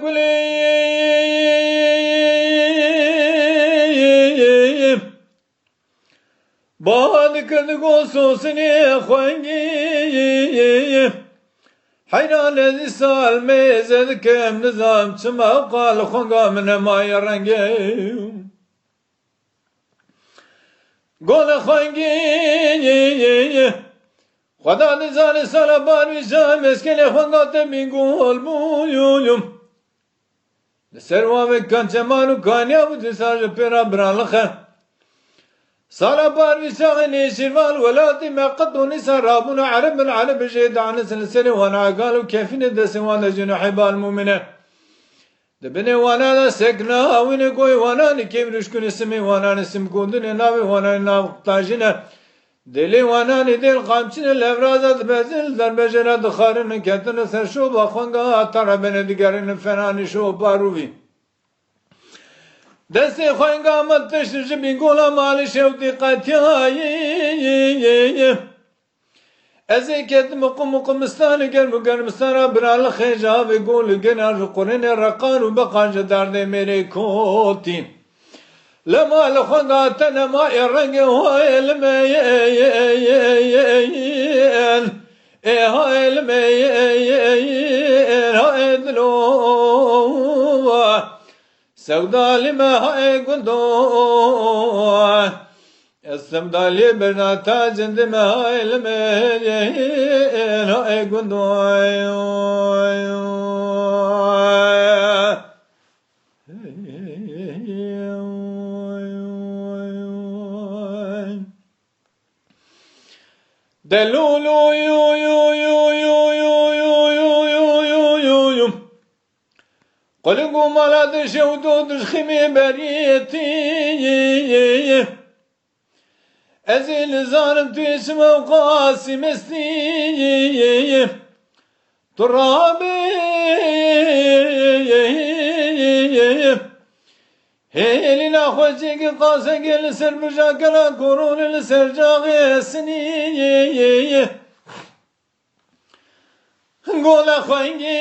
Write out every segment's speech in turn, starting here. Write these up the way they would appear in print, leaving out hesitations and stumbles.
kuleyim Bağlı kırdık olsun seni khoyim Hayran ezi salmez edkem nizam çıma kal khongam ma yarangim Gole khoyim Khada nizane sala barvi jam eskele khongate mingol buyum Serva ve kan cemalu kanya bu disaj pera branlakha Sala barvi shagni shirval walati ma qaduni sarabun arab العرب جيد عن سلسله وانا قالوا كيف ندس وانا جناح بالمؤمنه دبني وانا سكنا وين كوي وانا نكيم رشكن اسمي وانا اسم كوندن ناوي وانا ناو تاجنا دلی وانانی دل قامچین لفرازات بزل در بجرد خارن کتن سرشو باخوانگا اتارا بین دیگرین فنانی شو باروی دستی خوانگا متشرش بینگولا مالی شو دیقاتیایی ازی کت مقم مستانی گرمستانا برال خیجا و گول گنار قرین رقان و بقانج درد میری کوتین لما لخناتنا ما يرنق هاي المين هاي المين هاي دلوه سودا لما هاي قندوه السمدا لي برناتا جند ما هاي المين هاي قندوه دلولو يو يو يو يو يو يو يو يو يو يو قلقوا مالاد شودو دشخمي بريتي أزيل زارم تيسم وقاسم استي ترابي هيلنا خوشيك قاسك لسر بجاكرا كورون لسر جاغي سني قولا خويني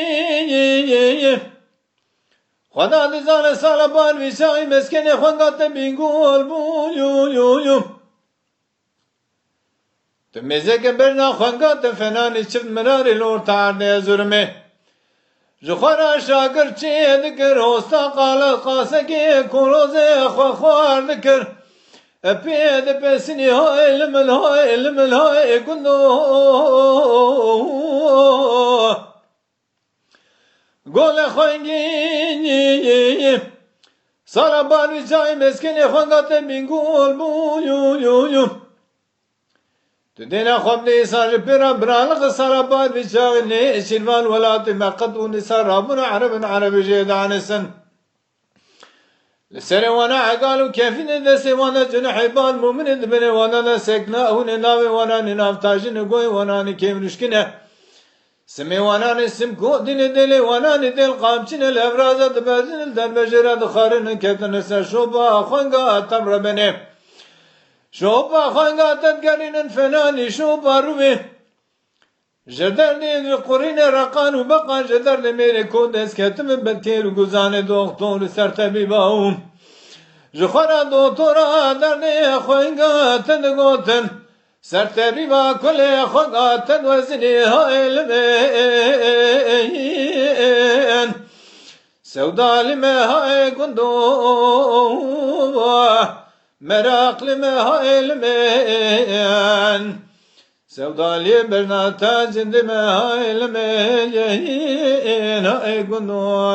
خدا دزان سالبان وشاي مسكن خوانقات بينقول بو يو يو يو تمزيك برنا خوانقات فناني شفت مراري لور تارد زرمي جخورا شاگر چی دکر هستا قالا قاسکی کروزه خوار دکر پید پسنی های لمن های کندو گل خوینگی سارا باروی چای مسکنی خوانگات بینگول بو یو یو یو تدينا خبني صار برا برالغ صار بعد بشاغني شلوان ولاتي ما قدوني صار ربنا عرب جيد عن السن لسري وانا عقالوا كيف ندسي وانا جنح بال مؤمن بني وانا نسكنا هنا ناوي وانا نناف تاجن قوي وانا نكيم نشكنه سمي وانا نسم كودين دلي وانا ندل قامشن الابرازات بازن الدربجرات خارن كتن سرشوبا خوانقا تمر بني شوبا خوانقا تدقرين فناني شوبا روبي جدرني قرين رقان وبقى جدرني ميري كودس كتم بكير وقزاني دكتور سرتبي باهم جخورا دكتورا درني خوانقا تدقوتن سرتبي با كل خوانقا تدوزني هاي المين سودا لما هاي قندو مراق لما هاي المين سودا لي برنا تاجند ما هاي المين هاي قندو